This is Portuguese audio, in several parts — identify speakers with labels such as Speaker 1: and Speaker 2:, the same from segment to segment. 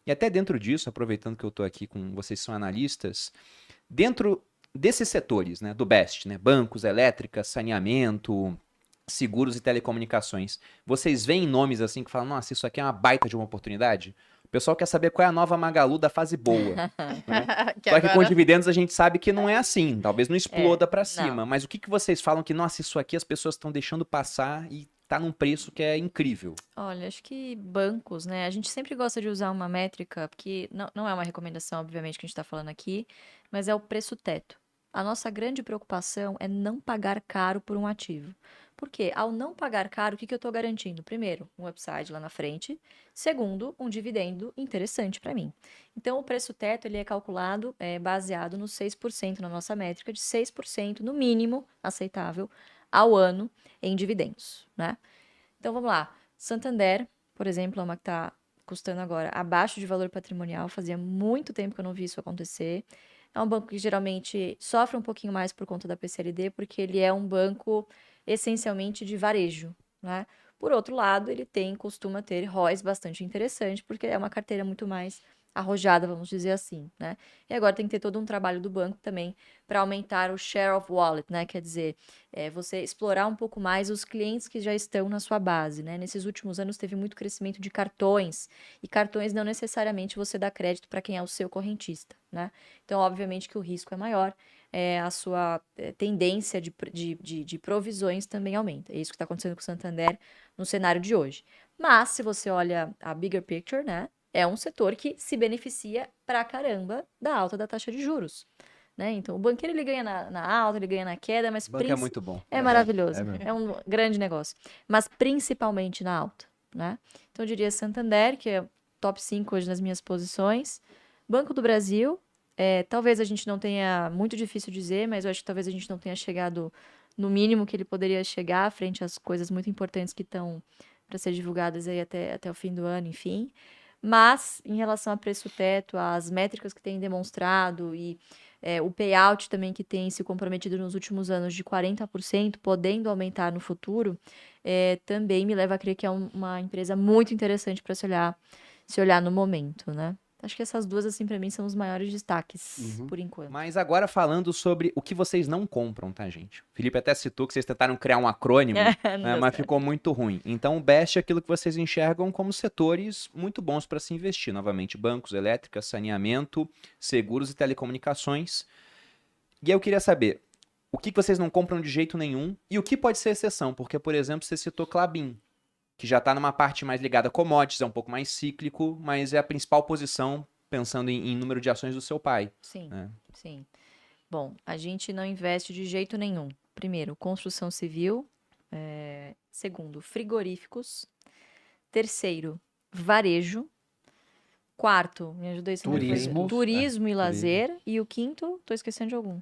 Speaker 1: E até dentro disso, aproveitando que eu estou aqui com vocês são analistas, dentro desses setores, né, do BEST, né, bancos, elétricas, saneamento, seguros e telecomunicações, vocês veem nomes assim que falam, nossa, isso aqui é uma baita de uma oportunidade? O pessoal quer saber qual é a nova Magalu da fase boa, né?
Speaker 2: Que
Speaker 1: Só que com
Speaker 2: agora
Speaker 1: dividendos a gente sabe que não é assim, talvez não exploda para
Speaker 2: não.
Speaker 1: cima, mas o que que vocês falam que, nossa, isso aqui as pessoas estão deixando passar e tá num preço que é incrível?
Speaker 2: Olha, acho que bancos, né? A gente sempre gosta de usar uma métrica, porque não é uma recomendação, obviamente, que a gente está falando aqui, mas é o preço teto. A nossa grande preocupação é não pagar caro por um ativo. Por quê? Ao não pagar caro, o que que eu estou garantindo? Primeiro, um upside lá na frente. Segundo, um dividendo interessante para mim. Então, o preço teto ele é calculado baseado no 6% na nossa métrica, de 6% no mínimo aceitável ao ano em dividendos, né? Então, vamos lá. Santander, por exemplo, é uma que está custando agora abaixo de valor patrimonial. Fazia muito tempo que eu não vi isso acontecer. É um banco que geralmente sofre um pouquinho mais por conta da PCLD, porque ele é um banco essencialmente de varejo, né? Por outro lado, costuma ter ROIs bastante interessante, porque é uma carteira muito mais arrojada, vamos dizer assim, né? E agora tem que ter todo um trabalho do banco também para aumentar o share of wallet, né? Quer dizer, você explorar um pouco mais os clientes que já estão na sua base, né? Nesses últimos anos teve muito crescimento de cartões, e cartões não necessariamente você dá crédito para quem é o seu correntista, né? Então, obviamente que o risco é maior, a sua tendência de provisões também aumenta. É isso que está acontecendo com o Santander no cenário de hoje. Mas, se você olha a bigger picture, né? É um setor que se beneficia pra caramba da alta da taxa de juros, né? Então, o banqueiro ele ganha na alta, ele ganha na queda, mas
Speaker 1: O banco é muito bom.
Speaker 2: é
Speaker 3: É bom,
Speaker 2: maravilhoso,
Speaker 3: é mesmo.
Speaker 2: é um grande negócio, mas principalmente na alta, né? Então, eu diria Santander, que é top 5 hoje nas minhas posições, Banco do Brasil, talvez a gente não tenha, muito difícil dizer, mas eu acho que talvez a gente não tenha chegado no mínimo que ele poderia chegar frente às coisas muito importantes que estão para ser divulgadas aí até o fim do ano, enfim. Mas, em relação a preço teto, as métricas que tem demonstrado e o payout também que tem se comprometido nos últimos anos de 40%, podendo aumentar no futuro, também me leva a crer que é uma empresa muito interessante para se olhar no momento, né? Acho que essas duas, assim, para mim, são os maiores destaques,
Speaker 3: Uhum.
Speaker 2: por enquanto.
Speaker 1: Mas agora falando sobre o que vocês não compram, tá, gente? O Felipe até citou que vocês tentaram criar um acrônimo,
Speaker 2: Não
Speaker 1: né,
Speaker 2: deu
Speaker 1: mas
Speaker 2: certo.
Speaker 1: ficou muito ruim. Então, o BEST é aquilo que vocês enxergam como setores muito bons para se investir. Novamente, bancos, elétricas, saneamento, seguros e telecomunicações. E aí eu queria saber, o que vocês não compram de jeito nenhum e o que pode ser exceção? Porque, por exemplo, você citou Klabin, que já está numa parte mais ligada a commodities, é um pouco mais cíclico, mas é a principal posição pensando em número de ações do seu pai,
Speaker 2: Sim,
Speaker 1: né?
Speaker 2: sim. Bom, a gente não investe de jeito nenhum. Primeiro, construção civil. Segundo, frigoríficos. Terceiro, varejo. Quarto, me ajuda aí se não foi.
Speaker 3: Turismo.
Speaker 2: Turismo e
Speaker 3: Turismo.
Speaker 2: lazer. E o quinto, tô esquecendo de algum.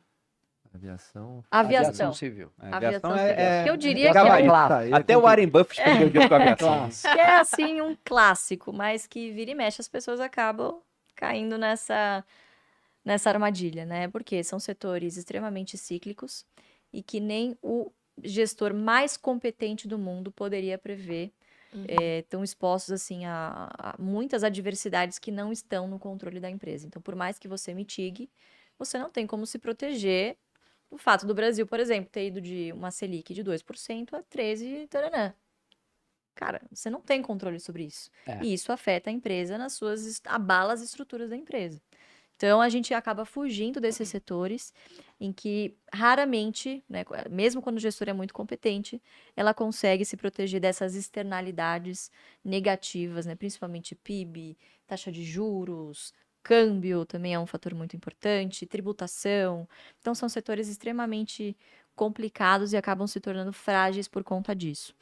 Speaker 3: Aviação.
Speaker 4: Aviação
Speaker 2: Aviação.
Speaker 4: civil.
Speaker 1: A
Speaker 2: Aviação
Speaker 1: aviação
Speaker 2: civil. Que eu
Speaker 1: é
Speaker 2: diria que é
Speaker 1: gabarito.
Speaker 4: Clássico.
Speaker 1: Até o Warren Buffett perdeu dinheiro com a aviação.
Speaker 3: Clássico.
Speaker 2: que é assim um clássico, mas que vira e mexe as pessoas acabam caindo nessa armadilha, né? Porque são setores extremamente cíclicos e que nem o gestor mais competente do mundo poderia prever. Estão expostos assim a muitas adversidades que não estão no controle da empresa. Então, por mais que você mitigue, você não tem como se proteger. O fato do Brasil, por exemplo, ter ido de uma Selic de 2% a 13%, taranã. Cara, você não tem controle sobre isso.
Speaker 4: É.
Speaker 2: E isso afeta a empresa abala as estruturas da empresa. Então, a gente acaba fugindo desses setores em que raramente, né, mesmo quando o gestor é muito competente, ela consegue se proteger dessas externalidades negativas, né, principalmente PIB, taxa de juros, câmbio também é um fator muito importante, tributação. Então, são setores extremamente complicados e acabam se tornando frágeis por conta disso.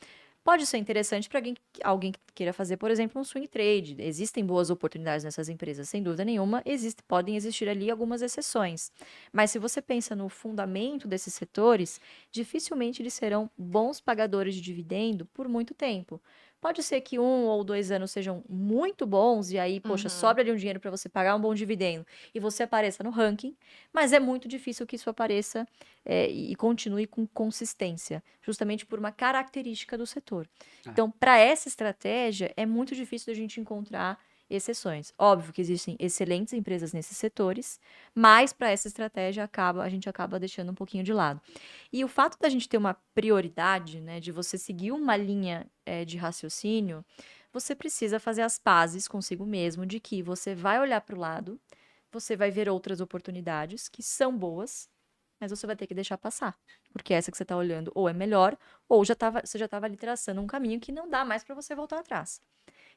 Speaker 2: Pode ser interessante para alguém que queira fazer, por exemplo, um swing trade. Existem boas oportunidades nessas empresas, sem dúvida nenhuma. Podem existir ali algumas exceções. Mas se você pensa no fundamento desses setores, dificilmente eles serão bons pagadores de dividendo por muito tempo. Pode ser que 1 ou 2 anos sejam muito bons e aí, poxa, sobra ali um dinheiro para você pagar um bom dividendo e você apareça no ranking, mas é muito difícil que isso apareça e continue com consistência, justamente por uma característica do setor. Então, para essa estratégia, é muito difícil da gente encontrar exceções. Óbvio que existem excelentes empresas nesses setores, mas para essa estratégia a gente acaba deixando um pouquinho de lado. E o fato da gente ter uma prioridade, né, de você seguir uma linha de raciocínio, você precisa fazer as pazes consigo mesmo de que você vai olhar para o lado, você vai ver outras oportunidades que são boas, mas você vai ter que deixar passar. Porque essa que você está olhando ou é melhor, ou você já estava ali traçando um caminho que não dá mais para você voltar atrás.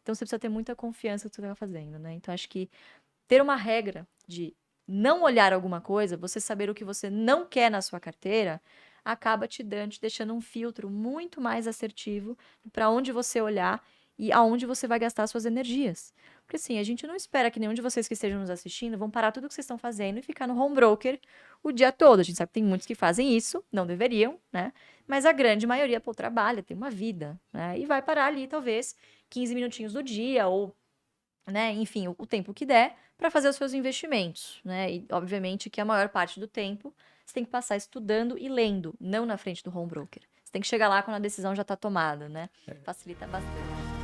Speaker 2: Então você precisa ter muita confiança no que você está fazendo, né? Então acho que ter uma regra de não olhar alguma coisa, você saber o que você não quer na sua carteira, acaba te deixando um filtro muito mais assertivo para onde você olhar e aonde você vai gastar suas energias. Porque assim, a gente não espera que nenhum de vocês que estejam nos assistindo vão parar tudo o que vocês estão fazendo e ficar no home broker o dia todo. A gente sabe que tem muitos que fazem isso, não deveriam, né? Mas a grande maioria, pô, trabalha, tem uma vida, né? E vai parar ali, talvez, 15 minutinhos do dia ou, né, enfim, o tempo que der para fazer os seus investimentos, né? E obviamente que a maior parte do tempo você tem que passar estudando e lendo, não na frente do home broker. Você tem que chegar lá quando a decisão já está tomada, né? Facilita bastante.